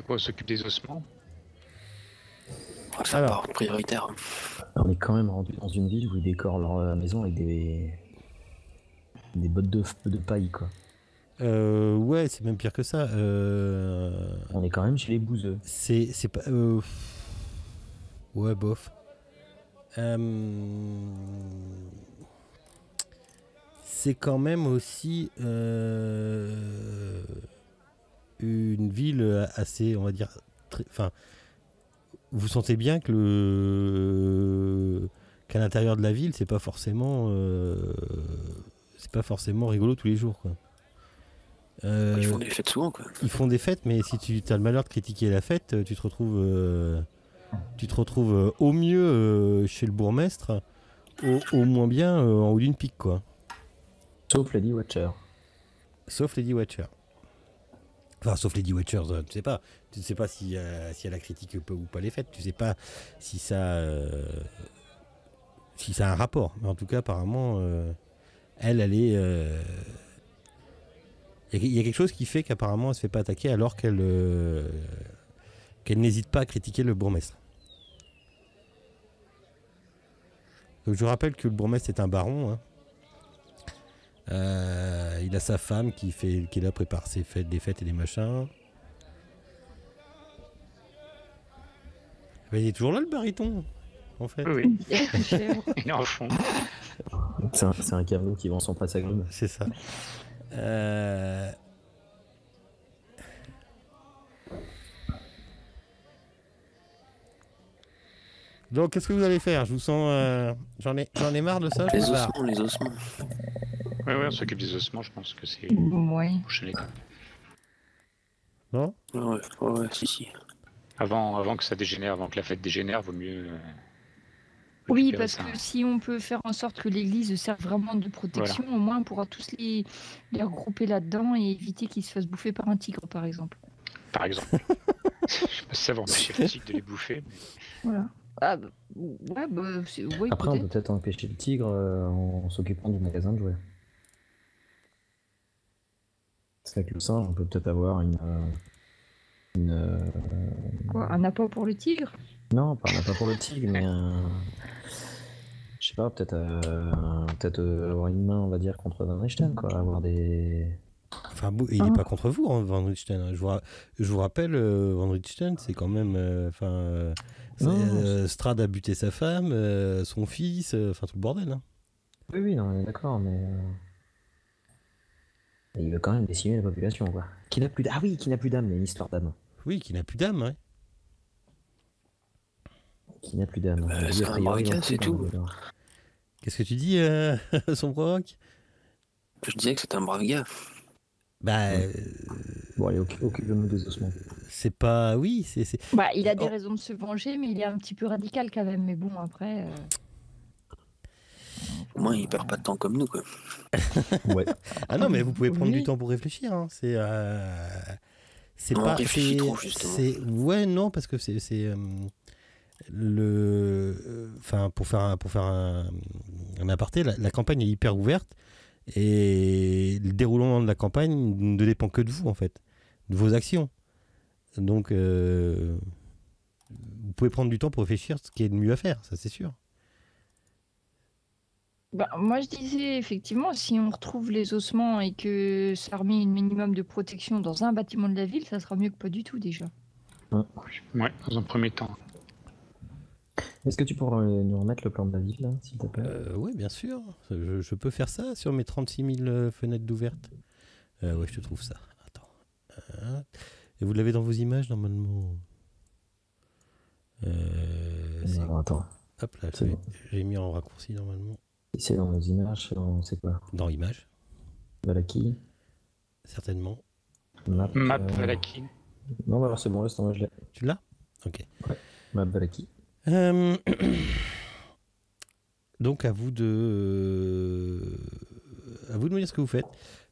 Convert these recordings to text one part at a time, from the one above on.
On s'occupe des ossements. Ça Alors. part prioritaire. On est quand même rendu dans une ville où ils décorent leur maison avec des bottes de paille, quoi. Ouais, c'est même pire que ça. On est quand même chez les bouseux. C'est pas... Ouais, bof. C'est quand même aussi une ville assez, on va dire... Enfin, vous sentez bien que qu'à l'intérieur de la ville, c'est pas forcément rigolo tous les jours, quoi. Ils font des fêtes souvent, quoi. Ils font des fêtes, mais si tu as le malheur de critiquer la fête, tu te retrouves au mieux chez le bourgmestre, au moins bien en haut d'une pique, quoi. Sauf Lady Watcher. Sauf Lady Watcher. Enfin, sauf Lady Watchers, tu sais pas si elle a critique ou pas les fêtes, tu sais pas si ça a un rapport. Mais en tout cas, apparemment, elle est... Il y a quelque chose qui fait qu'apparemment elle se fait pas attaquer alors qu'elle n'hésite pas à critiquer le bourgmestre. Donc je rappelle que le bourgmestre est un baron. Hein. Il a sa femme qui est là, prépare ses fêtes, des fêtes et des machins. Mais il est toujours là, le baryton, en fait. Oui. Il est en fond. C'est un caveau qui vend son passe à grumes. C'est ça. Donc, qu'est-ce que vous allez faire? Je vous sens... J'en ai marre de ça. Les ossements. Ouais, on s'occupe des ossements, je pense que c'est... Ouais. Prochaine étape. Non? Ouais, si. Avant que ça dégénère, avant que la fête dégénère, vaut mieux... Oui, parce que si on peut faire en sorte que l'église serve vraiment de protection, au moins on pourra tous les regrouper là-dedans et éviter qu'ils se fassent bouffer par un tigre, par exemple. Par exemple. Je sais pas si ça va empêcher le tigre de les bouffer. Mais... Voilà. Ah, bah, ouais, ouais, après, on peut peut-être empêcher le tigre en s'occupant du magasin de jouets. Parce qu'avec le singe, on peut peut-être avoir Quoi, un appât pour le tigre? Non, pas pour le tigre, mais je sais pas, peut-être avoir une main, on va dire, contre Van Richten, quoi, avoir des... Enfin, il n'est pas contre vous, hein, Van Richten. Je vous rappelle, Van Richten, c'est quand même... Strad a buté sa femme, son fils, enfin tout le bordel. Hein. Oui, non, on est d'accord, mais... il veut quand même décimer la population, quoi. Qui n'a plus d'âme. Ah oui, qui n'a plus d'âme, il y a une histoire d'âme. Oui, qui n'a plus d'âme, ouais. Qui n'a plus d'âme. C'est un braquage, c'est tout. Qu'est-ce que tu dis, son provoque? Je disais que c'était un brave gars. Bah... Bon, allez, occupe-nous des ossements. C'est pas... Oui, c'est... Bah, il a des raisons de se venger, mais il est un petit peu radical quand même. Mais bon, après... Au moins, il perd pas de temps comme nous, quoi. Ouais. Ah non, mais vous pouvez prendre du temps pour réfléchir. Hein. C'est non, pas... on réfléchit trop, justement. Ouais, non, parce que c'est enfin, pour faire un aparté, la campagne est hyper ouverte et le déroulement de la campagne ne dépend que de vous, en fait, de vos actions. Donc, vous pouvez prendre du temps pour réfléchir ce qui est le mieux à faire, ça c'est sûr. Bah, moi, je disais, effectivement, si on retrouve les ossements et que ça remet un minimum de protection dans un bâtiment de la ville, ça sera mieux que pas du tout, déjà. Ouais, dans un premier temps. Est-ce que tu pourras nous remettre le plan de la ville, là, s'il te plaît? Oui, bien sûr. Je peux faire ça sur mes 36 000 fenêtres d'ouvertes. Ouais, je te trouve ça. Attends. Et vous l'avez dans vos images, normalement? Alors, attends. Hop là, j'ai mis en raccourci, normalement. C'est dans nos images, c'est quoi? Dans images. Valaki? Certainement. Map Valaki. Non, bah, c'est bon, là, je l'ai. Tu l'as? Ok. Ouais. Map Valaki. Donc à vous de me dire ce que vous faites.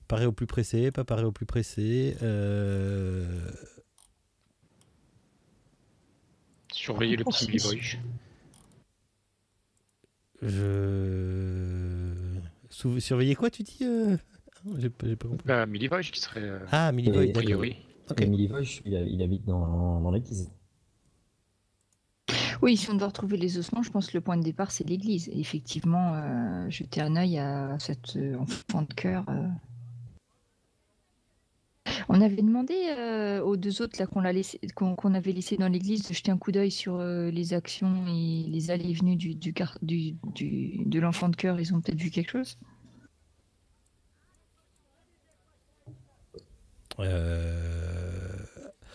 Parer au plus pressé, pas parer au plus pressé. Surveiller le petit Milivoje. Surveiller quoi, tu dis? J'ai pas compris. Milivoje qui serait... Milivoje, a priori. Ok. Et Milivoje, il habite dans l'église. Oui, si on doit retrouver les ossements, je pense que le point de départ, c'est l'église. Et effectivement, jeter un œil à cet enfant de cœur. On avait demandé aux deux autres là, qu'on avait laissé dans l'église de jeter un coup d'œil sur les actions et les allées et venues de l'enfant de cœur. Ils ont peut-être vu quelque chose.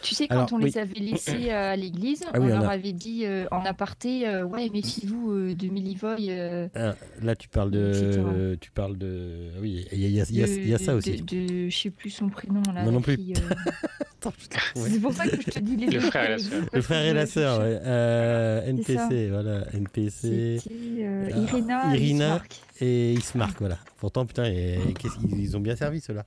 Tu sais, quand Alors, on oui. les avait laissés à l'église, Ah on oui, leur on a- avait dit en aparté, ouais, méfiez-vous de Milivoje. Là, tu parles de. Tu parles de. Ah oui, il y a ça aussi. Je sais plus son prénom. Là, Moi non plus. fille, Attends, je te- ouais. C'est pour ça que je te dis les Le deux. frère et la sœur. Le frère et la sœur, ouais. NPC, voilà. NPC. C'était Irina, Irina. Bismarck. Et ils se marquent, voilà. Pourtant, putain, ils ont bien servi, ceux-là.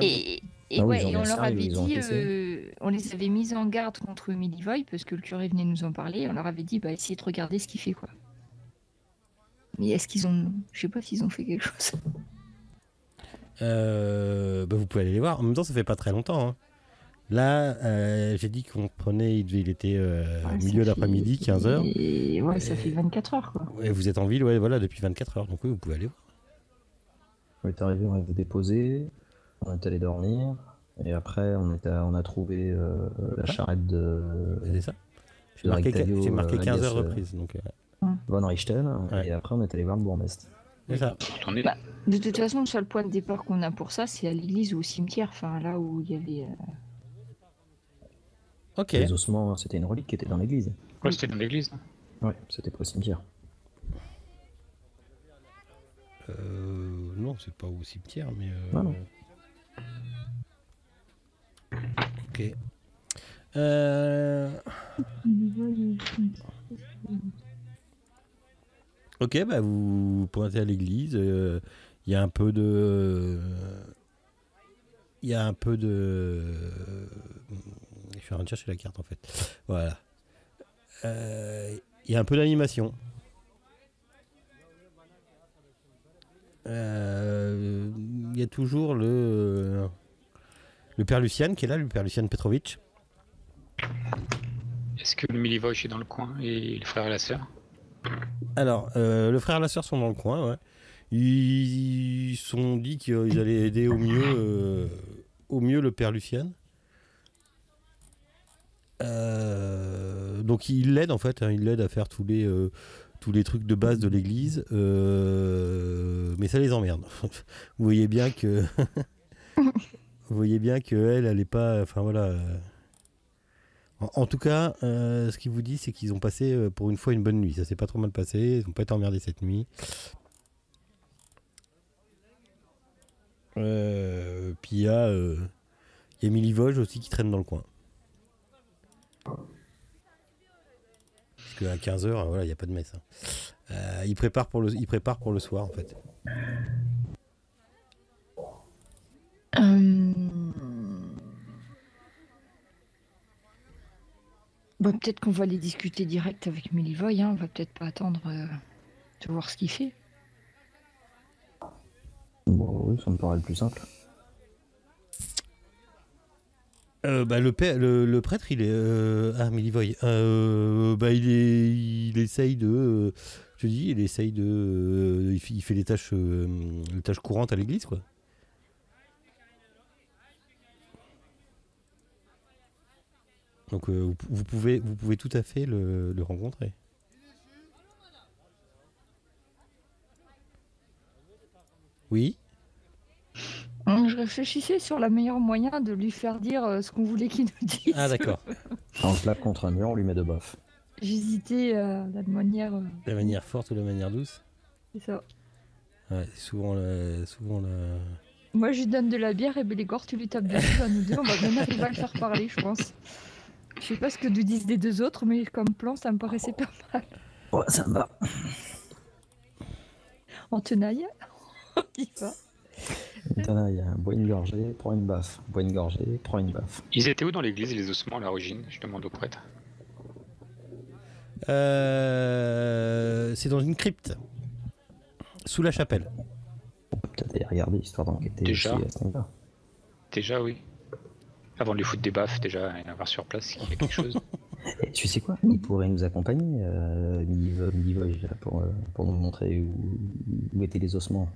Et Ah oui, ouais, ils ont et bien on leur servi, avait ils ont dit, encaissé. on les avait mis en garde contre Milivoje parce que le curé venait nous en parler. On leur avait dit, bah, essayez de regarder ce qu'il fait, quoi. Mais est-ce qu'ils ont. Je sais pas s'ils ont fait quelque chose. Bah, vous pouvez aller les voir. En même temps, ça fait pas très longtemps. Hein. Là, j'ai dit qu'on prenait, il était Ouais, milieu ça d'après-midi, fait- 15h. Et ouais, ça fait 24 heures, quoi. Ouais, vous êtes en ville, ouais, voilà, depuis 24 heures. Donc oui, vous pouvez aller voir. On est arrivé, on avait déposé, on est allé dormir, et après on a trouvé la charrette de C'est ça. de Rictario, J'ai marqué 15 heures alias, reprises. Donc, Von Richten, Ouais. et après on est allé voir le bourgmestre. c'est ça. Retournez. Bah, de toute façon, le seul point de départ qu'on a pour ça, c'est à l'église ou au cimetière. Enfin, là où il y avait. Ok. Les ossements, c'était une relique qui était dans l'église. Ouais, c'était dans l'église. Ouais, c'était pas au cimetière. Non, c'est pas au cimetière, mais. Ah non. Ok. Ok, bah vous pointez à l'église. Il y a un peu de. Il y a un peu de. Je suis en train de chercher la carte en fait. Voilà. Il y a un peu d'animation. Il y a toujours le père Lucien qui est là, le père Lucien Petrovic. Est-ce que le Milivoje est dans le coin et le frère et la sœur? Alors, le frère et la sœur sont dans le coin, ouais. Ils se sont dit qu'ils allaient aider au mieux le père Lucien. Donc ils l'aident en fait, hein, ils l'aident à faire tous les trucs de base de l'église, mais ça les emmerde. Vous voyez bien que elle est pas, enfin voilà. En tout cas, ce qu'il vous dit, c'est qu'ils ont passé pour une fois une bonne nuit. Ça s'est pas trop mal passé, ils n'ont pas été emmerdés cette nuit. Puis il y a Milivoje aussi qui traîne dans le coin. Parce qu'à 15h, voilà, il n'y a pas de messe. Hein. Il prépare pour le soir, en fait. Bah, peut-être qu'on va les discuter direct avec Milivoje. Hein. On va peut-être pas attendre de voir ce qu'il fait. Bon, oui, ça me paraît le plus simple. Bah, le prêtre, il est. Milivoje. Il essaye de. Je dis, il essaye de. Il fait les tâches courantes à l'église, quoi. Donc, vous pouvez tout à fait le rencontrer. Oui. Je réfléchissais sur le meilleur moyen de lui faire dire ce qu'on voulait qu'il nous dise. Ah, d'accord. On le plaque contre un mur, on lui met deux baffes. J'hésitais la manière. La manière forte ou la manière douce. C'est ça. Ouais, souvent la. Moi, je lui donne de la bière et Bélégor, tu lui tapes dessus à nous deux. On va bien arriver à le faire parler, je pense. Je sais pas ce que nous disent les deux autres, mais comme plan, ça me paraissait pas mal. Ouais, ça me va. En tenaille, on y va. Tenaille, bois une gorgée, prends une baffe. Bois une gorgée, prends une baffe. Ils étaient où dans l'église, les ossements, à l'origine? Je demande au prêtre. C'est dans une crypte. Sous la chapelle. On peut peut-être aller regarder, histoire d'enquêter Déjà. aussi à ce niveau-là. Déjà, oui. Avant de lui foutre des baffes, déjà, et avoir sur place qu'il y a quelque chose. Et tu sais quoi? Il pourrait nous accompagner, Milivoje, là, pour nous montrer où étaient les ossements.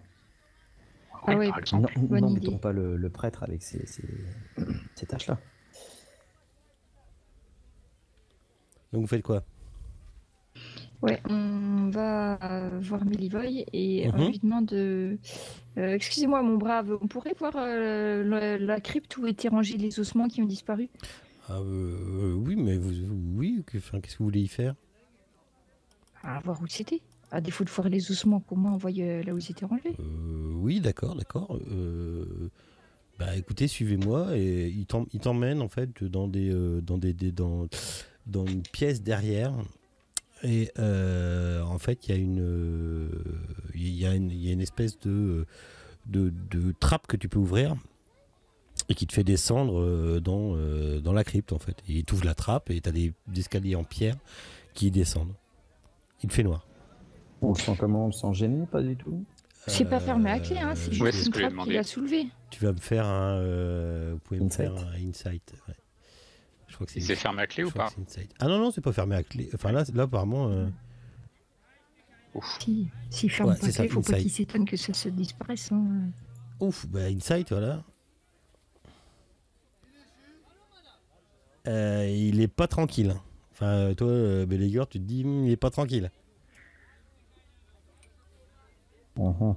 Ah ouais, par exemple. bonne N'embêtons idée. pas le prêtre avec ces tâches-là. Donc vous faites quoi? Ouais, on va voir Milivoje et on lui demande excusez-moi, mon brave, on pourrait voir la crypte où étaient rangés les ossements qui ont disparu? Oui, mais oui, qu'est-ce que vous voulez y faire? À voir où c'était. À défaut de voir les ossements, comment on voit là où ils étaient rangés? Oui, d'accord. Bah écoutez, suivez-moi et il t'emmène en fait dans dans une pièce derrière. Et en fait, il y a une espèce de trappe que tu peux ouvrir et qui te fait descendre dans la crypte en fait. Et il t'ouvre la trappe et tu as des escaliers en pierre qui descendent. Il fait noir. On le sent comment? On le sent gêné? Pas du tout? C'est pas fermé à clé, hein, c'est ouais, juste c'est ce une que j'ai trappe demandé. qu'il a soulevée. Tu vas me faire vous pouvez me Insight. faire un insight. Ouais. Je crois que C'est fermé à clé ou je crois pas? que c'est insight. Ah non, c'est pas fermé à clé. Enfin là apparemment. Ouf. S'il ferme Ouais, pas c'est clé, ça, faut pas insight. qu'il s'étonne que ça se disparaisse. Hein. Ouf, bah insight, voilà. Il est pas tranquille. Hein. Enfin, toi, Belleguer, tu te dis, il est pas tranquille. Mhm.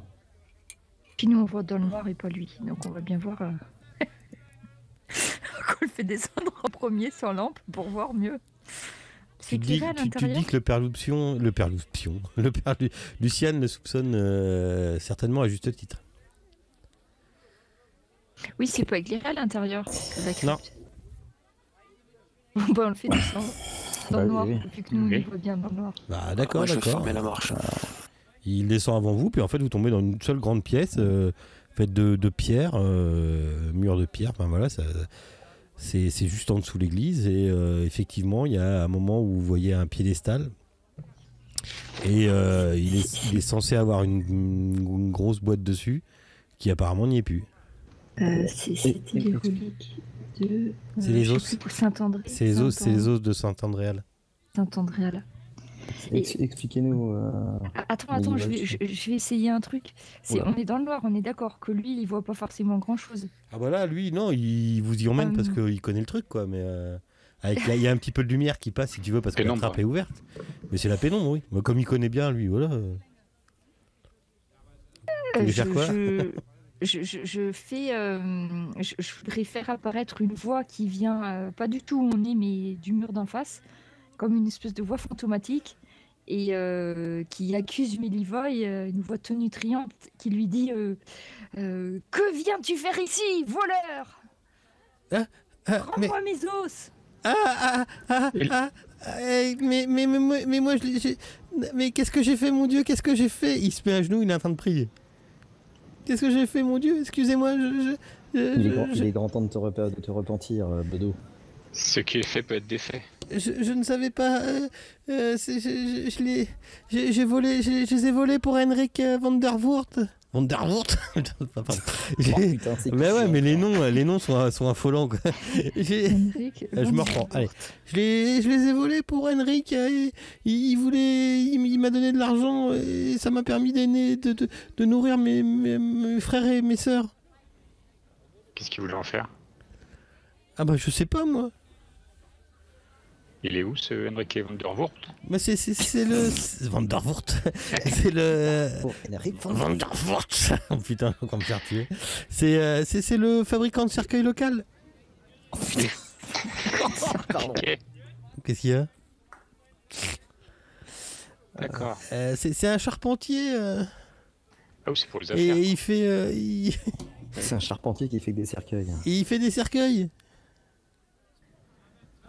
Puis nous, on voit dans le noir et pas lui. Donc on va bien voir qu'on le fait descendre en premier sans lampe pour voir mieux. C'est éclairé à Tu l'intérieur. dis que le père Lucien le soupçonne certainement à juste titre. Oui, c'est pas éclairé à l'intérieur. La crypte. Non. Bon, bah, on le fait descendre dans le Bah, noir, oui. vu que nous, on Oui. le voit bien dans le noir. Bah d'accord, Moi, je vais d'accord. fermer la marche. Il descend avant vous, puis en fait vous tombez dans une seule grande pièce faite de pierre, mur de pierre. Enfin voilà, c'est juste en dessous de l'église et effectivement il y a un moment où vous voyez un piédestal et il est censé avoir une grosse boîte dessus qui apparemment n'y est plus. C'était les reliques de. C'est les je sais os. plus, pour Saint-André. C'est les os de Saint-Andréal. Saint-Andréal. Expliquez-nous. Attends, je vais essayer un truc. Oula. On est dans le noir, on est d'accord que lui, il voit pas forcément grand-chose. Ah bah là, lui, non, il vous y emmène parce qu'il connaît le truc, quoi. Mais il y a un petit peu de lumière qui passe, si tu veux, parce que la Pénombre, trappe ouais. est ouverte. Mais c'est la pénombre, oui. Moi, comme il connaît bien, lui, voilà. Tu veux faire quoi Je fais. Je voudrais faire apparaître une voix qui vient pas du tout où on est, mais du mur d'en face, comme une espèce de voix fantomatique, et qui accuse Milivoje, une voix tonitruante, qui lui dit que viens-tu faire ici, voleur? Rends-moi mes os! Mais moi, mais qu'est-ce que j'ai fait, mon Dieu? Qu'est-ce que j'ai fait? Il se met à genoux, il est en train de prier. Qu'est-ce que j'ai fait, mon Dieu? Excusez-moi, Il est grand temps de te repentir, Bedo. Ce qui est fait peut être défait. je ne savais pas. J'ai volé, je les ai volés pour Henrik van der Voort. Van der Voort. Pardon. Putain, c'est Mais ouais, chiant. mais les noms sont affolants, quoi. Henrik Je me reprends. Allez, je les ai volés pour Henrik. Il m'a donné de l'argent et ça m'a permis de nourrir mes frères et mes sœurs. Qu'est-ce qu'il voulait en faire? Ah bah je sais pas moi. Il est où ce Henrik van der Voort? Mais c'est le Van der Voort. C'est le Oh, Henrik van Van der Voort. Oh, putain, encore me faire tuer. C'est le fabricant de cercueils local. Pardon. Ok, Qu'est-ce qu'il y a? d'accord. C'est un charpentier Ah oui, c'est pour les et affaires. il fait C'est un charpentier qui fait que des cercueils. il fait des cercueils.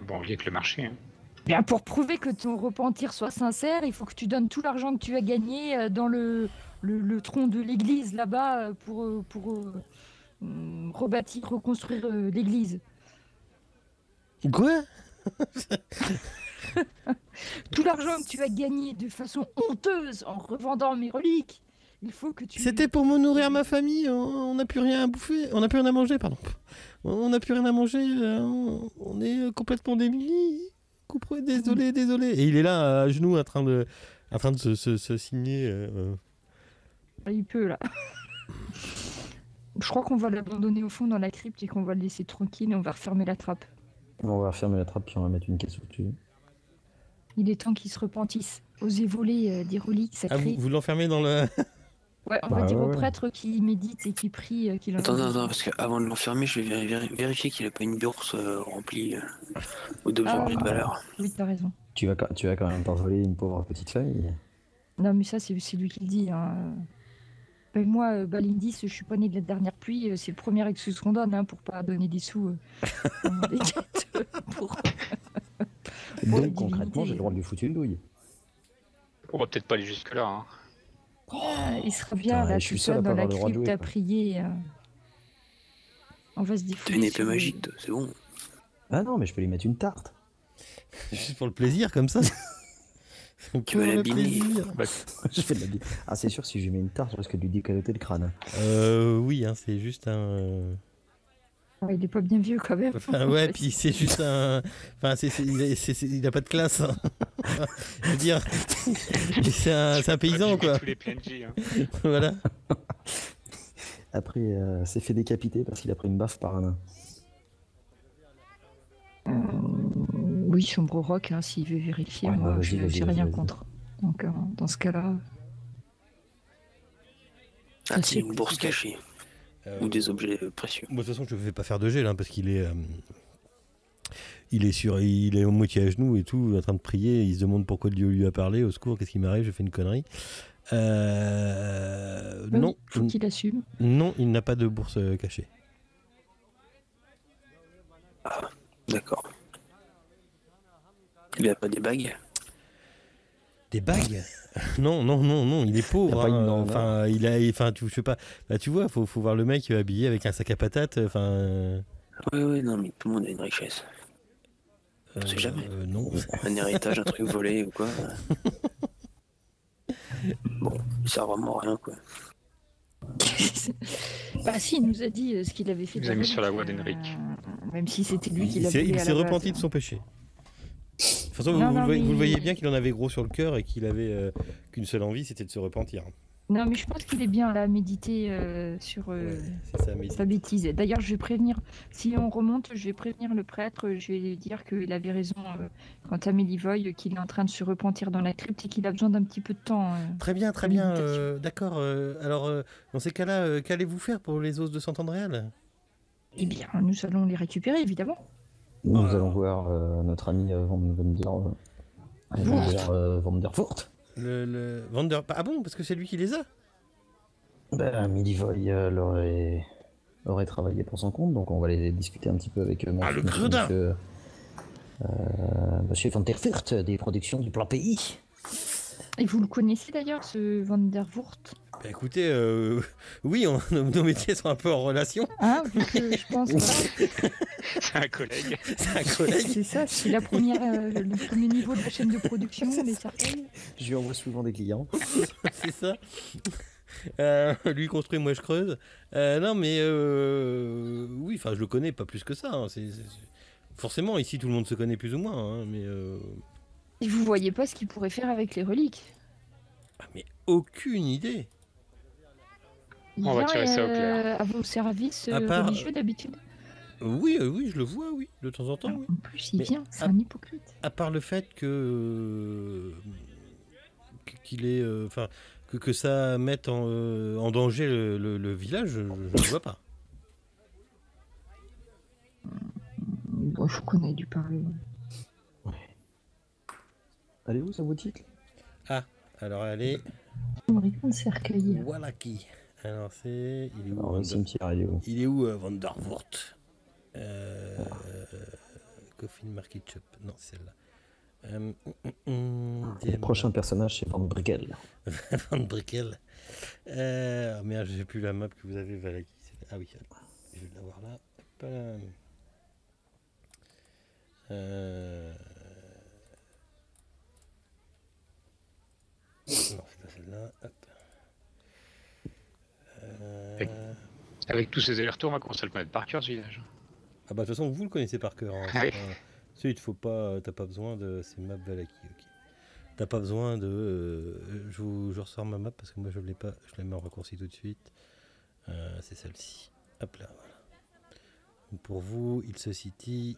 Bon, lié avec le marché. Hein. Bien, pour prouver que ton repentir soit sincère, il faut que tu donnes tout l'argent que tu as gagné dans le tronc de l'église là-bas pour rebâtir, reconstruire l'église. Quoi? Tout l'argent que tu as gagné de façon honteuse en revendant mes reliques, Il faut que tu... C'était pour me nourrir ma famille, on n'a plus rien à bouffer, on n'a plus rien à manger, pardon. On n'a plus rien à manger, on est complètement démunis. Désolé. Et il est là, à genoux, en train de se signer. Il peut, là. Je crois qu'on va l'abandonner au fond dans la crypte et qu'on va le laisser tranquille et on va refermer la trappe. On va refermer la trappe puis on va mettre une caisse au-dessus. Il est temps qu'ils se repentissent. Oser voler des reliques sacrées. Vous l'enfermez dans le... Ouais, on va dire au prêtre qui médite et qui prie qu'il en... Attends, parce qu'avant de l'enfermer, je vais vérifier qu'il n'a pas une bourse remplie d'objets de valeur. Oui, t'as raison. Tu vas quand même pas voler une pauvre petite famille. Non, mais ça, c'est lui qui le dit. Hein. Ben, moi, Balindis, je suis pas né de la dernière pluie. C'est le premier excuse qu'on donne pour pas donner des sous des quêtes pour donc, concrètement, j'ai le droit de lui foutre une douille. On va peut-être pas aller jusque-là. Hein. Il sera bien là, tout seul dans la crypte à prier. On va se T'as défouler. une épée magique, c'est bon. Ah non, mais je peux lui mettre une tarte. Juste pour le plaisir, comme ça. Tu vas l'abîmer. Je fais de la bille. Ah, c'est sûr, si je lui mets une tarte, je risque de lui décaloter le crâne. Oui, hein, c'est juste un... Il est pas bien vieux quand même. Enfin, ouais, puis c'est juste un... Enfin, il a pas de classe. Hein. Je veux dire, c'est un paysan, quoi. Tous les PNJ, hein. Voilà. Après, s'est fait décapiter parce qu'il a pris une baffe par un nain. Oui, sombre rock, hein, s'il veut vérifier, Ouais, moi, vas-y, j'ai rien contre. Donc, dans ce cas-là... Ah, c'est une bourse cachée. Ou des objets précieux. Moi, de toute façon, je ne vais pas faire de gel, hein, parce qu'il est... il est au moitié à genoux et tout, en train de prier. Il se demande pourquoi Dieu lui a parlé. Au secours, qu'est-ce qui m'arrive? Je fais une connerie. Non. Faut qu'il assume. Non, il n'a pas de bourse cachée. Ah, d'accord. Il n'a pas des bagues? Des bagues? Non, il est pauvre. Je sais pas. Là, tu vois, faut voir le mec habillé avec un sac à patates. Oui, non, mais tout le monde a une richesse. On sait jamais. Non. Un héritage, un truc volé ou quoi. Bon, il sert vraiment à rien, quoi. Bah si, il nous a dit ce qu'il avait fait. Il nous a mis sur la voie d'Henrik. Même si c'était lui qui l'avait. Il s'est repenti de son péché. De toute façon, vous le voyez bien qu'il en avait gros sur le cœur et qu'il avait qu'une seule envie, c'était de se repentir. Non, mais je pense qu'il est bien là à méditer sur sa bêtise. D'ailleurs, je vais prévenir, si on remonte, je vais prévenir le prêtre, je vais lui dire qu'il avait raison quant à Mélivoy, qu'il est en train de se repentir dans la crypte et qu'il a besoin d'un petit peu de temps. Très bien, d'accord. Alors, dans ces cas-là, qu'allez-vous faire pour les os de Sant-Andréal? Eh bien, nous allons les récupérer, évidemment. Nous allons voir notre ami Van der Voort. Le Vander... Ah bon, parce que c'est lui qui les a? Ben, Mélivoy aurait travaillé pour son compte, donc on va aller discuter un petit peu avec le gredin Monsieur Van der Voort des productions du Plan Pays. Et vous le connaissez d'ailleurs, ce Van der Voort? Bah écoutez, oui, nos métiers sont un peu en relation. Ah, je pense pas. C'est un collègue. C'est ça, c'est le premier niveau de la chaîne de production, les cercueils. Je lui envoie souvent des clients. C'est ça. Lui construit, moi je creuse. Non mais oui, enfin je le connais pas plus que ça. Hein. Forcément, ici tout le monde se connaît plus ou moins. Hein, mais et vous voyez pas ce qu'il pourrait faire avec les reliques? Mais aucune idée. On va tirer ça au clair. À vos services religieux d'habitude? Oui, je le vois, oui, de temps en temps. Oui. En plus, il vient, c'est un hypocrite. À part le fait qu'il est, que ça mette en danger le village, je ne vois pas. Bon, je connais du parler. Ouais. Elle est où sa boutique? Ah, alors allez. Un cercueil. Voilà qui. Alors c'est. Il est où? Alors, le cimetière, il est où? Il est où, Van der Voort? Coffin Market Shop. Non, c'est celle-là. Prochain personnage, c'est Van Brickel. Van Brickel. Merde, j'ai plus la map que vous avez, Valaki. Ah oui, je vais l'avoir là. Hop. Non, c'est pas celle-là. Hop. Avec tous ces allers-retours, on va commencer à le connaître par cœur, ce village. Ah bah de toute façon, vous le connaissez par cœur. Hein. Ah oui. Il faut pas, t'as pas besoin de... C'est map Valaki, ok. T'as pas besoin de... je ressors ma map parce que moi je l'ai pas, je la mets en raccourci tout de suite. C'est celle-ci. Hop là, voilà. Donc pour vous, il se situe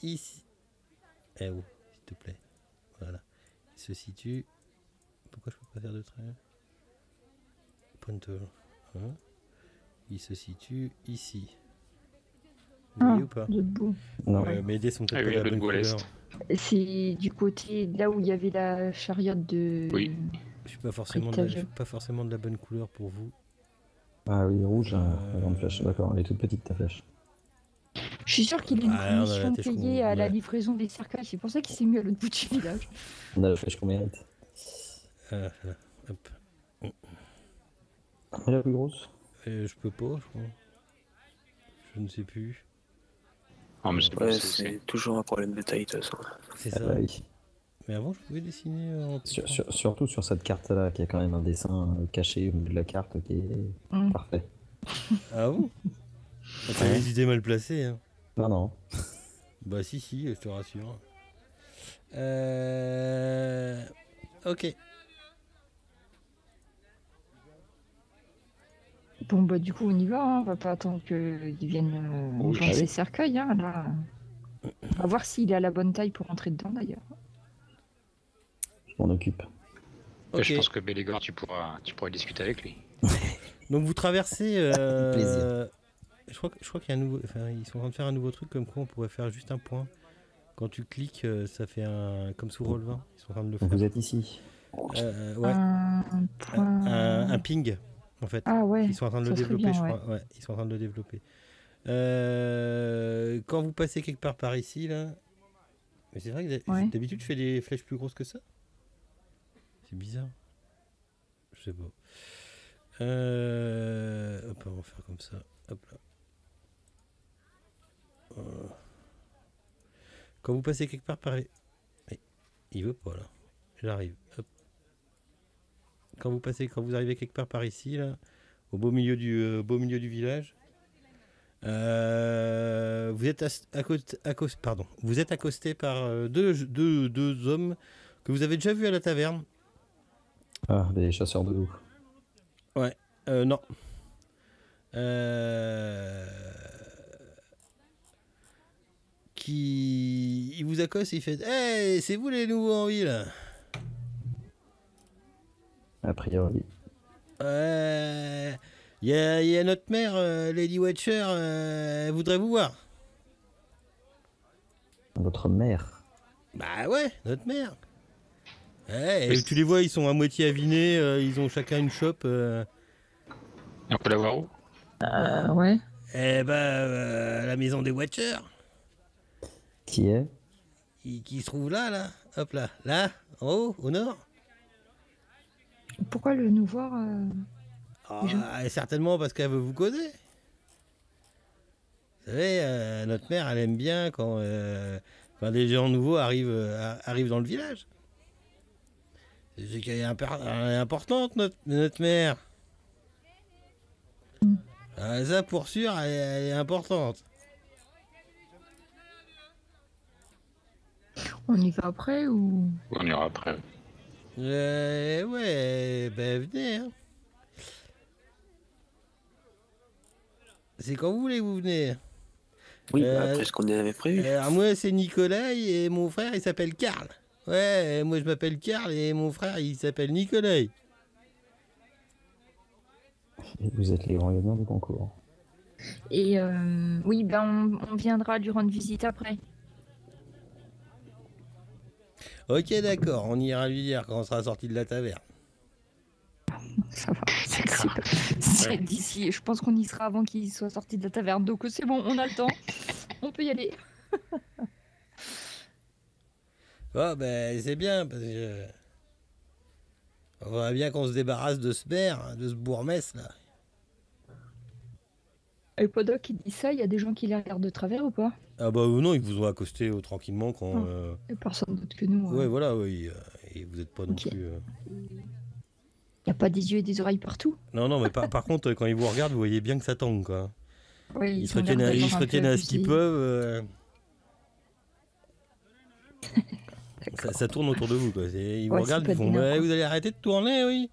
ici. Eh oh, s'il te plaît. Voilà. Il se situe... Pourquoi je peux pas faire de trait? Pointer. Hein, il se situe ici. Vous voyez ou pas? Debout. Non. Mais les dés sont peut-être Ah oui, pas de la le bonne bout à l'est. couleur. C'est du côté là où il y avait la chariote de. Oui. Je suis pas forcément de la bonne couleur pour vous. Ah oui, rouge, la grande flèche. D'accord, elle est toute petite ta flèche. Je suis sûr qu'il a une Ah, on a la commission tête payée à la ouais. livraison des cercueils. C'est pour ça qu'il s'est mis à l'autre bout du village. On a la flèche qu'on mérite. Là, hop. Elle est la plus grosse? Je peux pas, je crois. Je ne sais plus. Non, mais c'est pas Ouais, c'est- c'est toujours un problème de taille, de toute façon. C'est Ah ça. bah oui. Mais avant, je pouvais dessiner en Surtout sur cette carte-là, qui a quand même un dessin caché au milieu de la carte qui est Mm. parfait. Ah bon? T'as Ouais. des idées mal placées, hein. Non, non. Bah si, je te rassure. Ok. Bon, bah, du coup, on y va. Hein. On va pas attendre qu'ils viennent Oui, vendre allez. ses cercueils. Hein, là. On va voir s'il est à la bonne taille pour rentrer dedans, d'ailleurs. Je m'en occupe. Ok. Je pense que Bélégor, tu pourras discuter avec lui. Donc vous traversez. Plaisir. Je crois qu'il y a un nouveau. Enfin, ils sont en train de faire un nouveau truc comme quoi on pourrait faire juste un point. Quand tu cliques, ça fait un. Comme sous Roll20. Ils sont en train de le faire. Vous êtes ici. Ouais. Un point. Un ping, en fait. Ah ouais. Ils sont en train de ça le serait développer, bien, je ouais. crois. Ouais, ils sont en train de le développer. Quand vous passez quelque part par ici, là. Mais c'est vrai que Ouais. d'habitude, je fais des flèches plus grosses que ça. C'est bizarre. Je sais pas. Hop, on va faire comme ça. Hop là. Quand vous passez quelque part par... Il veut pas là. J'arrive. Hop. Quand vous arrivez quelque part par ici, là, au beau milieu du village, vous êtes vous êtes accosté par deux hommes que vous avez déjà vus à la taverne. Ah, des chasseurs de loups. Non. Il vous accoste et il fait hey, c'est vous les nouveaux en ville? A priori. Il y a notre mère, Lady Watcher, elle voudrait vous voir. Votre mère. Bah ouais, notre mère. Et tu les vois, ils sont à moitié avinés, ils ont chacun une chope. Et on peut la voir où? Ouais. Eh bah, à la maison des Watchers, Qui est? qui se trouve là. Hop là, en haut, au nord. Pourquoi le nous voir Ah, certainement parce qu'elle veut vous causer. Vous savez, notre mère, elle aime bien quand des gens nouveaux arrivent dans le village. C'est qu'elle est importante, notre mère. Ça, pour sûr, elle est importante. On y va après ou On ira après. Ouais, ben venez. Hein. C'est quand vous voulez que vous venez. Oui, après ce qu'on avait prévu. Alors moi, c'est Nicolas et mon frère, il s'appelle Karl. Ouais, moi je m'appelle Karl et mon frère, il s'appelle Nicolas. Et vous êtes les grands gagnants du concours. Et oui, ben on viendra lui rendre visite après. Ok, d'accord, on ira lui dire quand on sera sorti de la taverne. Ça va. C'est d'ici. Je pense qu'on y sera avant qu'il soit sorti de la taverne. Donc c'est bon, on a le temps. On peut y aller. Oh, ben c'est bien, parce que. On voudrait bien qu'on se débarrasse de ce maire, de ce bourgmestre là. Et Podok, il dit ça, il y a des gens qui les regardent de travers ou pas? Ah bah non, ils vous ont accosté tranquillement quand. Et personne d'autre que nous. Ouais, voilà, oui. Et vous n'êtes pas non Ok. plus. Il n'y a pas des yeux et des oreilles partout. Non, non, mais par contre, quand ils vous regardent, vous voyez bien que ça tangue, quoi. Oui, Ils se retiennent à ce qu'ils peuvent. Ça tourne autour de vous, quoi. Ils vous Ouais, regardent, c'est ils pas font du ouais, n'importe. vous allez arrêter de tourner, oui.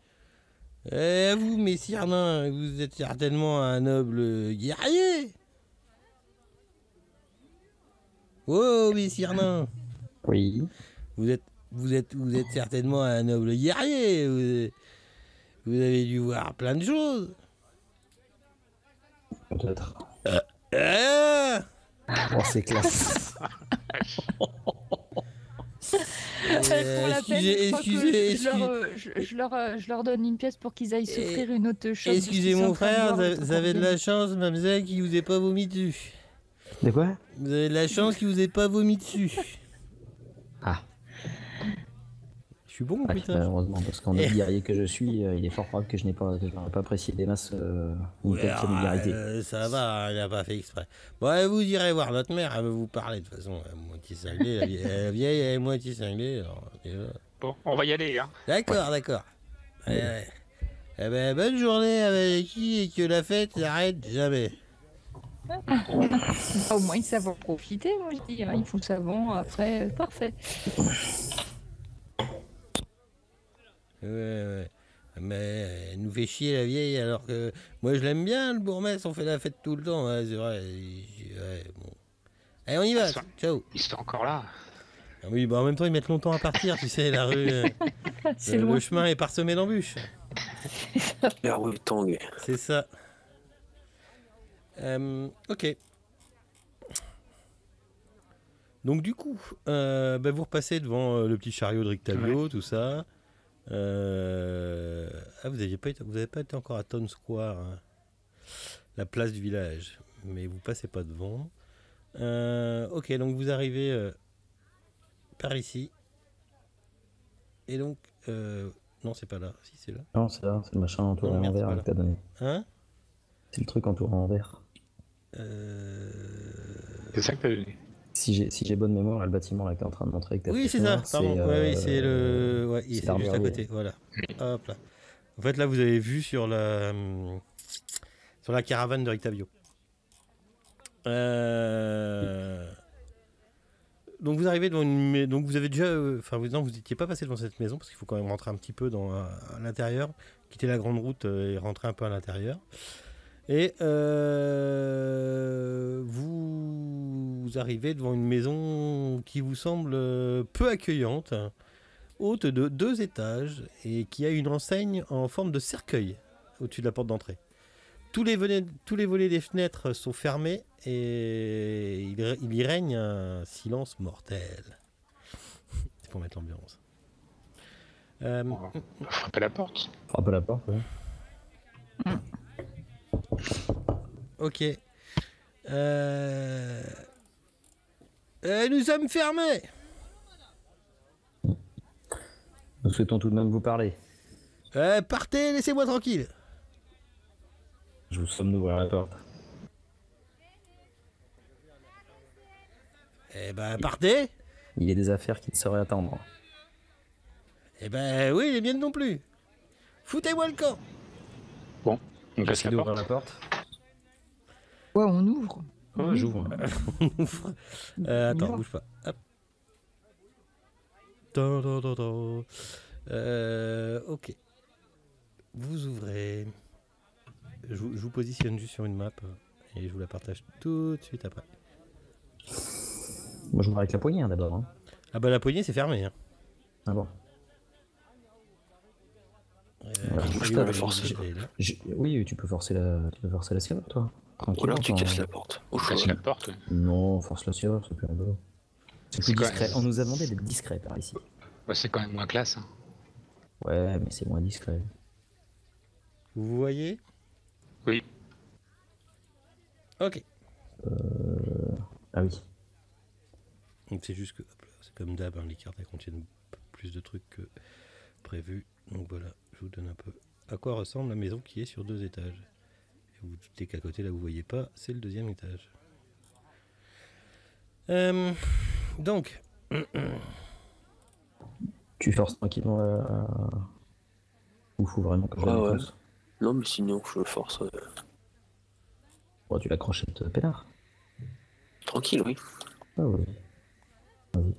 Eh, vous, messire nain, vous êtes certainement un noble guerrier. Oh, messire nain, Oui. vous êtes certainement un noble guerrier. Vous avez dû voir plein de choses. Peut-être. Ah Oh, c'est classe. Pour la peine, je crois que excusez, je leur donne une pièce pour qu'ils aillent s'offrir une autre chose. excusez mon frère, vous avez de la chance, mademoiselle, qu'il vous ait pas vomi dessus. De quoi? Vous avez de la chance qu'il vous ait pas vomi dessus. Ah. Je suis bon, Ouais, putain. malheureusement, parce qu'en guerrier que je suis, il est fort probable que je n'aurais pas apprécié des masses une telle familiarité. Ça va, il n'a pas fait exprès. Bon, vous irez voir notre mère, elle va vous parler de toute façon. Elle est moitié cinglée, la vieille, elle est moitié cinglée. Alors, Bon, on va y aller, hein. d'accord, d'accord. Ouais. Eh ben, bonne journée avec qui et que la fête n'arrête jamais. Au moins, ils savent en profiter, moi je dis. Ils font le savon, après, parfait. Ouais. Mais elle nous fait chier la vieille alors que moi je l'aime bien le bourgmestre, on fait la fête tout le temps, ouais, c'est vrai. Ouais, bon. Allez, on y va, ciao. Ils sont encore là. Ah oui, bah en même temps ils mettent longtemps à partir, tu sais, la rue, C'est le loin. chemin est parsemé d'embûches. La rue Tang. C'est ça. Ok. Donc du coup, bah, vous repassez devant le petit chariot de Rictavio, tout ça. Ah, vous n'avez pas été encore à Town Square, hein, la place du village, mais vous passez pas devant. Ok, donc vous arrivez par ici. Et donc, non, c'est pas là. Si, c'est là. Non, c'est là, c'est le machin entouré Non, en merde, c'est verre pas que là. t'as donné. Hein C'est le truc entouré en verre. C'est ça que t'as donné. Si j'ai bonne mémoire, là, le bâtiment là que t'es en train de montrer avec ta Oui, flèche c'est ça, noire, pardon. Ouais, oui, c'est le. Ouais, c'est c'est l'arbre juste à verrouillé. côté. Voilà. Hop là. En fait, là, vous avez vu sur la caravane de Rictavio. Donc vous arrivez devant une. Donc vous avez déjà. Enfin, non, vous n'étiez pas passé devant cette maison parce qu'il faut quand même rentrer un petit peu à l'intérieur, quitter la grande route et rentrer un peu à l'intérieur. Et vous arrivez devant une maison qui vous semble peu accueillante, haute de 2 étages et qui a une enseigne en forme de cercueil au-dessus de la porte d'entrée. Tous les volets des fenêtres sont fermés et il y règne un silence mortel. C'est pour mettre l'ambiance. On va frapper la porte. Frappe à la porte, ouais. Ok. Nous sommes fermés. Nous souhaitons tout de même vous parler. Partez, laissez-moi tranquille. Je vous somme d'ouvrir la porte. Eh ben, partez. Il y a des affaires qui ne sauraient attendre. Eh ben, oui, les miennes non plus. Foutez-moi le camp. On casse J'essaie la d'ouvrir porte. la porte. Ouais, on ouvre. Ouais, j'ouvre. Attends, bouge pas. Hop. Ok. Vous ouvrez. Je vous positionne juste sur une map et je vous la partage tout de suite après. Moi, j'ouvre avec la poignée hein, d'abord. Hein. Ah bah la poignée c'est fermé. Hein. Ah bon. Moi, je peux le forcer. Oui, tu peux forcer la serrure, toi. Ou Tranquillement. alors tu casses la porte. Au chaud. Casse la porte. Non, force la serrure, c'est plus rigolo. C'est C'est plus quoi, discret. On nous a demandé d'être discret par ici. Ouais, c'est quand même moins classe. Hein. Ouais, mais c'est moins discret. Vous voyez? Oui. Ok. Ah oui. Donc c'est juste que, hop là, c'est comme d'hab, hein, les cartes elles contiennent plus de trucs que prévu. Donc voilà, je vous donne un peu à quoi ressemble la maison qui est sur 2 étages. Et vous doutez qu'à côté là vous voyez pas, c'est le 2e étage. Donc, Tu forces tranquillement Ou faut vraiment que je Ouais, la ouais. défonce? Non, mais sinon, je force. Bon, tu la crochettes peinard. Tranquille, oui. Ah oui. Vas-y.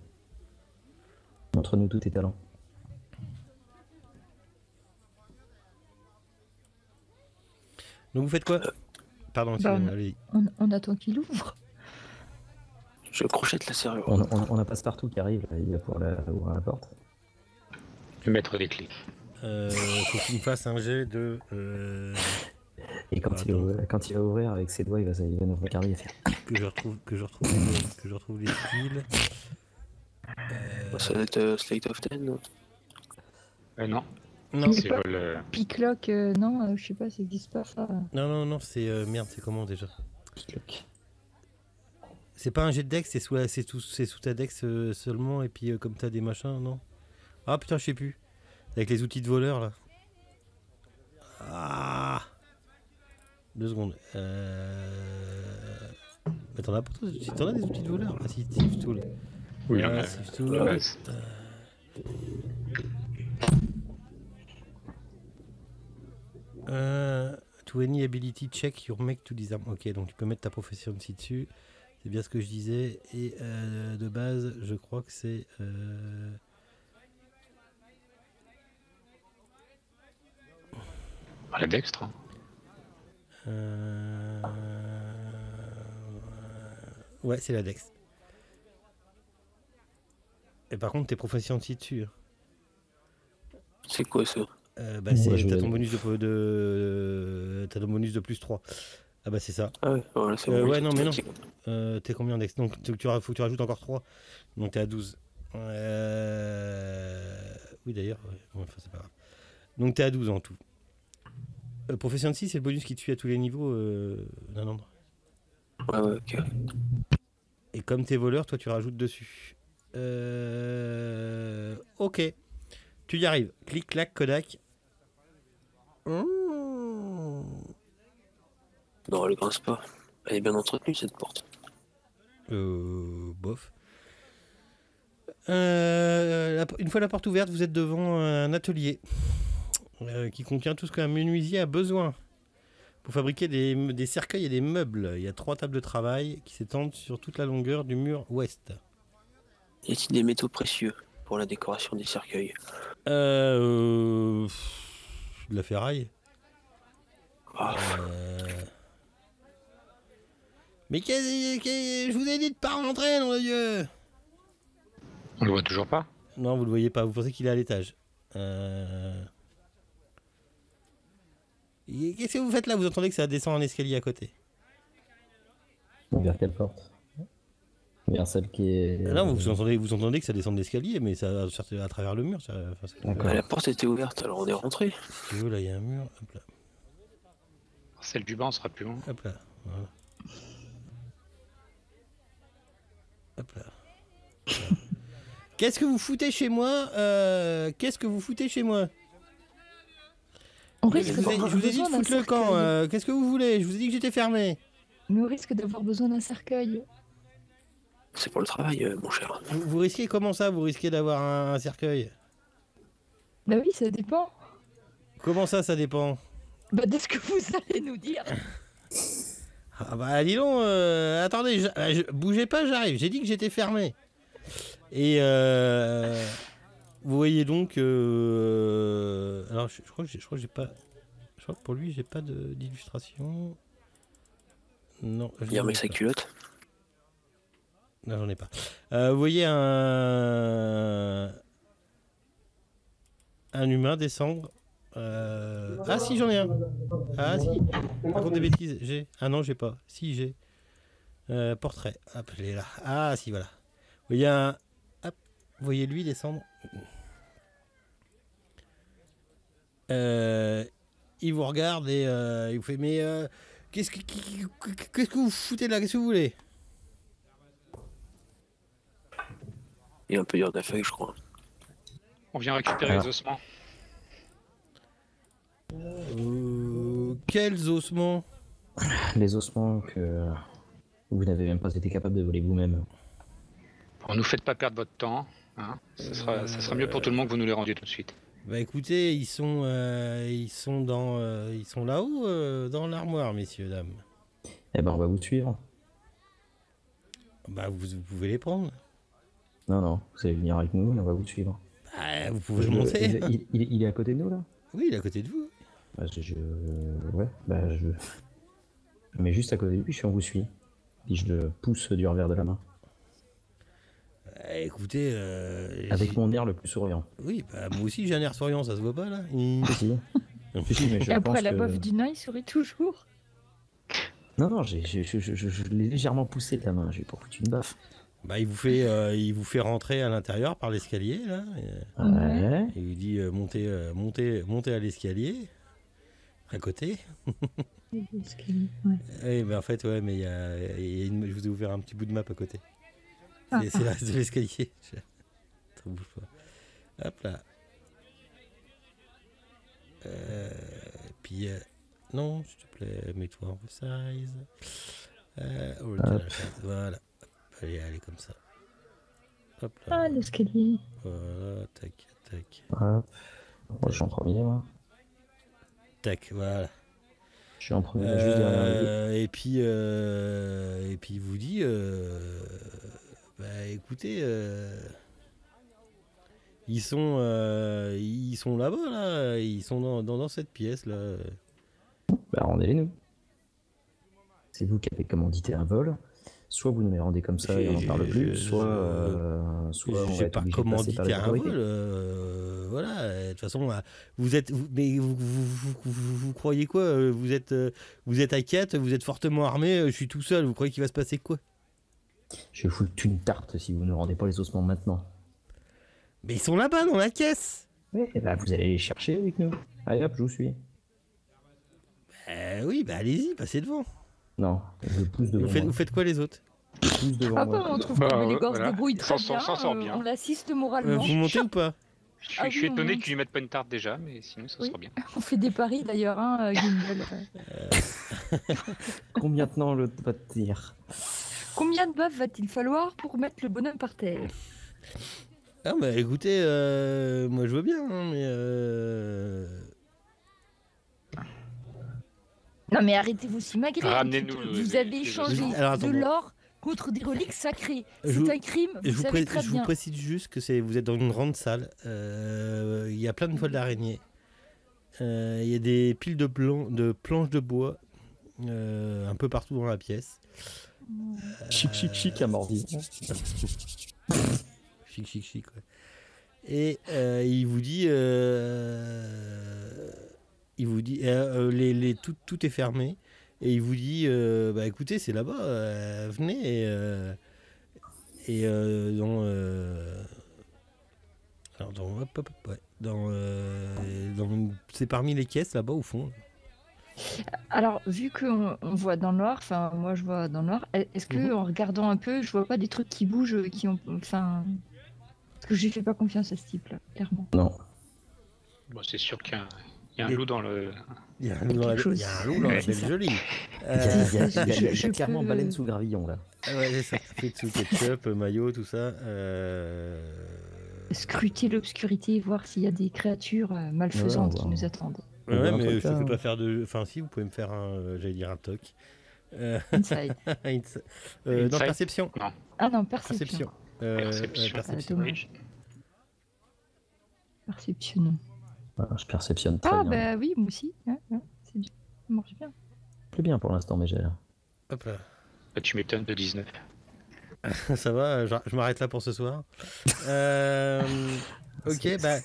Montre-nous tous tes talents. Donc vous faites quoi? Pardon, Bah, excusez-moi, allez. On attend qu'il ouvre. Je crochette la serrure. On a Passepartout qui arrive, là, il va pouvoir ouvrir la porte. Je vais mettre des clés. Faut qu'il me fasse un jet de. Et quand il va ouvrir avec ses doigts, il va nous regarder et faire. Que je retrouve les skills. Ça doit être Slate of 10. Non Non, Non, c'est vol. Picklock, non, je sais pas, ça existe pas ça. non, c'est merde, c'est comment déjà? Clic. C'est pas un jet de dex, c'est sous ta dex seulement, et puis comme t'as des machins, non? Ah putain, je sais plus. Avec les outils de voleur là. Ah 2 secondes. Mais t'en as pour toi, t'en as des outils de voleur? Ah si, Thief Tool. Oui, on Ah, a Thief Tool. la base. To any ability check your make to disarm. Ok, donc tu peux mettre ta profession aussi dessus. C'est bien ce que je disais. Et de base, je crois que c'est. La dextre. Ouais, c'est la dex. Et par contre, t'es profession aussi dessus. C'est quoi ça? Bah, c'est, je t'as vais- ton bonus t'as ton bonus de +3. Ah bah c'est ça. Ah ouais, voilà, c'est bon. ouais, non, mais non. c'est- T'es combien dex? Donc faut que tu rajoutes encore 3. Donc t'es à 12. Oui d'ailleurs, ouais. Bon, enfin, c'est pas grave. Donc t'es à 12 en tout. Profession 6, c'est le bonus qui te suit à tous les niveaux d'un endroit. Ouais, ouais, ok. Et comme t'es voleur, toi tu rajoutes dessus. Ok. Tu y arrives. Clic, clac, Kodak. Non, elle grince pas. Elle est bien entretenue cette porte. Bof. Une fois la porte ouverte, vous êtes devant un atelier qui contient tout ce qu'un menuisier a besoin pour fabriquer des cercueils et des meubles. Il y a 3 tables de travail qui s'étendent sur toute la longueur du mur ouest. Y a-t-il des métaux précieux pour la décoration des cercueils? De la ferraille. Ah, Mais je vous ai dit de pas rentrer, nom de Dieu. On le voit toujours pas. Non, vous le voyez pas. Vous pensez qu'il est à l'étage. Qu'est-ce que vous faites là? Vous entendez que ça descend un escalier à côté. Vers quelle porte? Vers celle qui est. Ah non, vous entendez que ça descend de l'escalier, mais ça sort à travers le mur. D'accord. la porte était ouverte, alors on est rentré. Si tu veux, là, il y a un mur. Hop là. Celle du banc sera plus loin. Hop là. Voilà. Hop là. Voilà. Qu'est-ce que vous foutez chez moi? Qu'est-ce que vous foutez chez moi? On Je risque vous ai d'avoir dit de besoin d'un foutre le camp. cercueil. Qu'est-ce que vous voulez? Je vous ai dit que j'étais fermé. Mais on risque d'avoir besoin d'un cercueil. C'est pour le travail, mon cher. Vous risquez comment ça? Vous risquez d'avoir un cercueil? Bah oui, ça dépend. Comment ça dépend? Bah de ce que vous allez nous dire. Ah bah dis donc, attendez, bougez pas, j'arrive. J'ai dit que j'étais fermé. Et vous voyez donc, alors je crois que j'ai pas, je crois que pour lui j'ai pas d'illustration. Non. Il y a un mec sa culotte. Non, j'en ai pas. Vous voyez un humain descendre. Ah si, j'en ai un. Ah si. Raconte des bêtises. J'ai. Ah non, j'ai pas. Si, j'ai. Portrait. Hop, je l'ai là. Ah si, voilà. Vous voyez un. Hop. Vous voyez lui descendre. Il vous regarde et il vous fait mais qu'est-ce que vous foutez là? Qu'est-ce que vous voulez? Il est un peu dur d'affaire, je crois. On vient récupérer les ossements. Quels ossements? Les ossements que vous n'avez même pas été capable de voler vous-même. Bon, nous faites pas perdre votre temps. Hein. Ça sera mieux pour tout le monde que vous nous les rendiez tout de suite. Bah écoutez, ils sont là-haut dans l'armoire, messieurs, dames. Eh ben, on va vous suivre. Bah vous pouvez les prendre. Non, non, vous allez venir avec nous, on va vous suivre. Bah, vous pouvez monter. Il est à côté de nous, là? Oui, il est à côté de vous. Bah, ouais, bah, je mets juste à côté de lui, on vous suit. Puis je le pousse du revers de la main. Écoutez, Avec mon air le plus souriant. oui, bah, moi aussi j'ai un air souriant, ça se voit pas là. Si. Si, mais je Et après pense la que... baffe du nain, il sourit toujours. Non, je l'ai légèrement poussé de la main, j'ai pas foutu une baffe. Bah, il vous fait rentrer à l'intérieur par l'escalier là. Ouais. Et il vous dit montez à l'escalier à côté. Ouais. Et ben en fait ouais, mais je vous ai ouvert un petit bout de map à côté. Ah. C'est le reste de l'escalier. Ça bouge pas. Hop là. Puis non, s'il te plaît, mets-toi en resize. Voilà. Allez, comme ça. Hop là. Ah, l'escalier. Voilà, tac. Hop. Moi, je suis en premier, moi. Tac, voilà. Je suis en premier, juste derrière lui. Et puis il vous dit bah écoutez, ils sont là-bas là, ils sont dans cette pièce là. Bah, rendez-les-nous. C'est vous qui avez commandité un vol. Soit vous nous les rendez comme ça et on n'en parle plus, soit on va J'ai être pas obligé de passer par commandité les un autorités. vol, voilà. De toute façon, vous croyez quoi, vous êtes à 4, vous êtes fortement armé, je suis tout seul. Vous croyez qu'il va se passer quoi? Je vais foutre une tarte si vous ne rendez pas les ossements maintenant. Mais ils sont là-bas dans la caisse. Oui, bah vous allez les chercher avec nous. Allez hop, je vous suis. Oui, bah allez-y, passez devant. Non, je pousse devant moi. Vous faites quoi les autres? Je pousse devant Ah moi. bah, on trouve Bah, que les ouais, gosses voilà. débrouillent très S'en bien. sort bien. On l'assiste moralement. Vous montez ou pas? Je suis, Ah je suis oui, on étonné monte. qu'ils lui mettent pas une tarte déjà, mais sinon ça Oui. sera bien. On fait des paris d'ailleurs, hein, Gimbal. Combien de temps l'autre va te dire? Combien de baffes va-t-il falloir pour mettre le bonhomme par terre? Ah bah écoutez, moi je veux bien, hein, mais Non mais arrêtez-vous si magrer. Ramenez-nous Vous les- avez les échangé ossements. Alors, de attends, l'or contre des reliques sacrées. Je C'est vous- un crime, vous savez très je vous bien. précise juste que vous êtes dans une grande salle. Il y a plein de toiles d'araignée. Il y a des piles de planches de bois un peu partout dans la pièce. Chic, un mordi. Chic, ouais. Et il vous dit, tout est fermé. Et il vous dit, bah écoutez, c'est là-bas, venez c'est parmi les caisses là-bas au fond. Alors, vu qu'on voit dans le noir, enfin, moi je vois dans le noir, est-ce que en regardant un peu, je vois pas des trucs qui bougent, qui ont. Enfin. Parce que je lui fais pas confiance à ce type-là, clairement. Non. Bon, c'est sûr qu'il y a un loup dans le. Il y a un loup dans la Quelque il y a un loup dans la chose. belle C'est ça. jolie. Il y Je a clairement peux- baleine sous gravillon là. Ouais, c'est ça. Fritz, ketchup, maillot, tout ça. Scruter l'obscurité et voir s'il y a des créatures malfaisantes Ouais, qui on va- nous attendent. On voit Ouais, un mais truc, je ne là. peux pas faire de. Enfin, si, vous pouvez me faire j'allais dire un toc. Inside. Non, Inside. perception. Ah non, perception. Perception. Perception. Perception. Dommage. Perception. Voilà, je perceptionne très Ah bien. bah oui, moi aussi. Ouais, c'est bien. Ça marche bien. Plus bien pour l'instant, mais j'ai l'air. Hop là. Bah, tu m'étonnes de 19. Ça va, je m'arrête là pour ce soir. Ok, bah.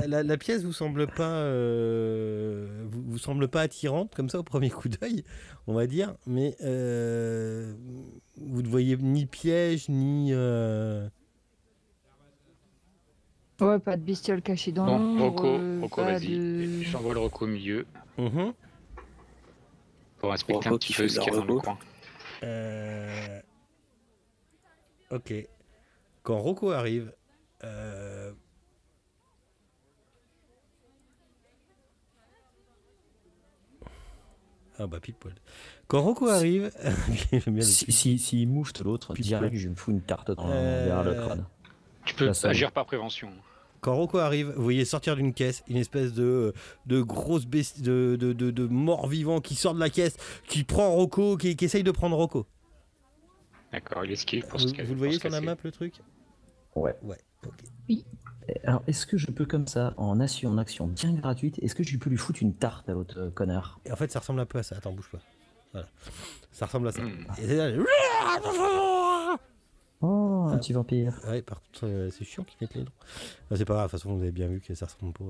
La pièce vous semble pas vous semble pas attirante comme ça au premier coup d'œil, on va dire, mais vous ne voyez ni piège ni Ouais, pas de bestiole cachée dans Bon, l'ombre. Rocco, pas vas-y. de- J'envoie le Rocco au milieu Mhm. pour inspecter Rocco un petit qui peu fait ce de la qu'il y a dans le Rocco. coin. Ok. Quand Rocco arrive, ah bah pile poil. Quand Rocco arrive, j'aime bien le S'il mouche l'autre, Puis direct, quoi. je me fous une tarte derrière le crâne. Tu peux La seule. agir par prévention. Quand Rocco arrive, vous voyez sortir d'une caisse une espèce de grosse bestie de mort-vivant qui sort de la caisse, qui prend Rocco, qui essaye de prendre Rocco. D'accord, il esquive pour Vous, se casser. vous le voyez sur la map le truc? Ouais. Ouais, ok. Alors, est-ce que je peux comme ça, en action bien gratuite, est-ce que je peux lui foutre une tarte à l'autre connard? Et en fait, ça ressemble un peu à ça. Attends, bouge pas. Voilà. Ça ressemble à ça. Hmm. Et c'est là, Oh, un petit vampire. ouais, par contre, c'est chiant qu'ils mettent les noms. Non, c'est pas grave, de toute façon, vous avez bien vu que ça ressemble pas.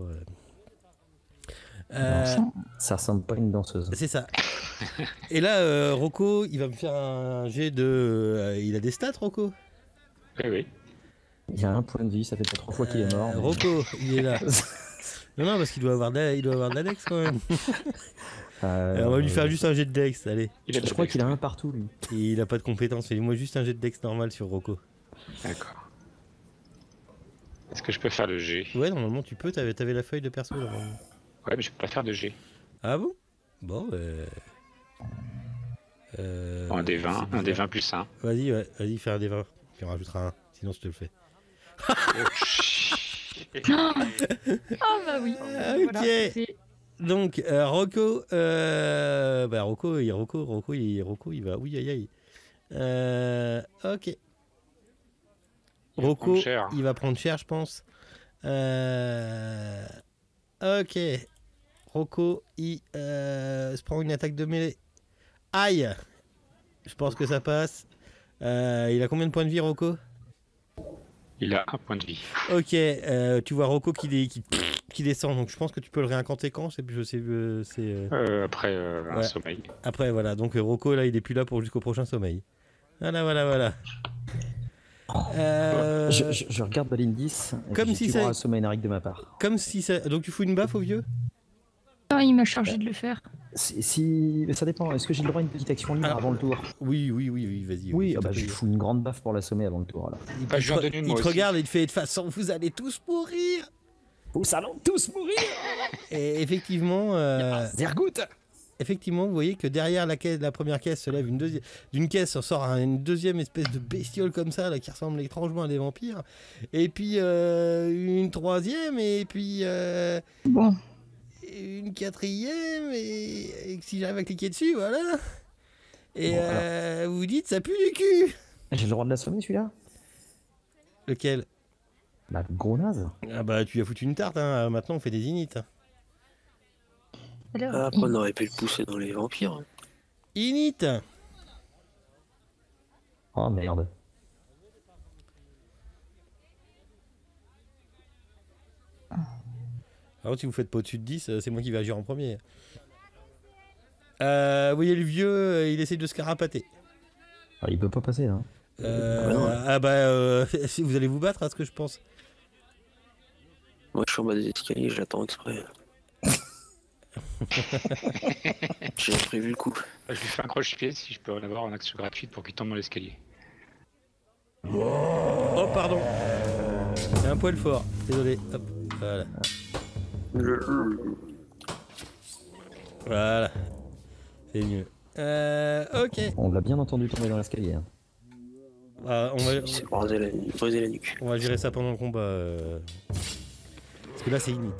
Ça ressemble pas à une danseuse. C'est ça. Et là, Rocco, il va me faire un jet de. Il a des stats, Rocco? Oui, oui. Il a un point de vie, ça fait pas 3 fois qu'il est mort. mais- Rocco, il est là. Non, parce qu'il doit avoir de la dex quand même. On va lui faire juste un jet de dex, allez. Il a Je crois qu'il a un partout, lui. Et il a pas de compétences, fais-moi juste un jet de dex normal sur Rocco. D'accord. Est-ce que je peux faire le G? Ouais, normalement tu peux, t'avais la feuille de perso normalement. Ouais, mais je peux pas faire de G. Ah bon? Bon, Un des 20, c'est un des bizarre. 20 plus 1. Vas-y, ouais, vas-y, fais un des 20. Puis on rajoutera un, sinon je te le fais. Ah bah oui. Ok. Voilà, c'est- Donc, Rocco, Rocco, il va. Oui, aïe, aïe. Ok. Il va Rocco, prendre cher. il va prendre cher, je pense. Ok. Rocco, il se prend une attaque de mêlée. Aïe. Je pense que ça passe. Il a combien de points de vie, Rocco? Il a un point de vie. Ok. Tu vois Rocco qui descend. Donc je pense que tu peux le réincanter quand? Après un Ouais. sommeil. Après, voilà. Donc Rocco, là, il est plus là pour jusqu'au prochain sommeil. Voilà. Je regarde Balindis. et Comme puis si tu ça- auras un sommeil énarique de ma part. Comme si ça. Donc tu fous une baffe au vieux? Ah, il m'a chargé de le faire. Mais ça dépend. Est-ce que j'ai le droit à une petite action libre Ah. avant le tour? Oui, vas-y. Oui, ça je te lui plaît. fous une grande baffe pour l'assommer avant le tour. Alors. Bah, je lui en donne une, Il moi te aussi. regarde et il te fait de toute façon, vous allez tous mourir. Vous allons tous mourir! Et effectivement, Zergout! effectivement, vous voyez que derrière la première caisse se lève d'une caisse sort une deuxième espèce de bestiole comme ça là, qui ressemble étrangement à des vampires. Et puis une troisième et puis Bon, une quatrième et si j'arrive à cliquer dessus, voilà. Et Bon, vous dites ça pue du cul. J'ai le droit de l'assommer celui-là? Lequel? Bah, le gros naze. Ah bah tu lui as foutu une tarte, hein. Maintenant on fait des inits. alors, Ah, après, on aurait pu le pousser dans les vampires. hein. Init. Oh merde. Alors si vous faites pas au-dessus de 10, c'est moi qui vais agir en premier. Vous voyez le vieux, il essaie de se carapater. Alors, il peut pas passer là. Si vous allez vous battre à ce que je pense. Moi, je suis en bas des escaliers, je l'attends exprès. J'ai prévu le coup. Je lui fais un croche-pied si je peux en avoir en action gratuite pour qu'il tombe dans l'escalier. Oh pardon. C'est un poil fort. Désolé. Hop. Voilà. Voilà. C'est mieux. Ok. On l'a bien entendu tomber dans l'escalier. Hein. On Il s'est brisé la nuque. va gérer ça pendant le combat. Parce que là c'est init.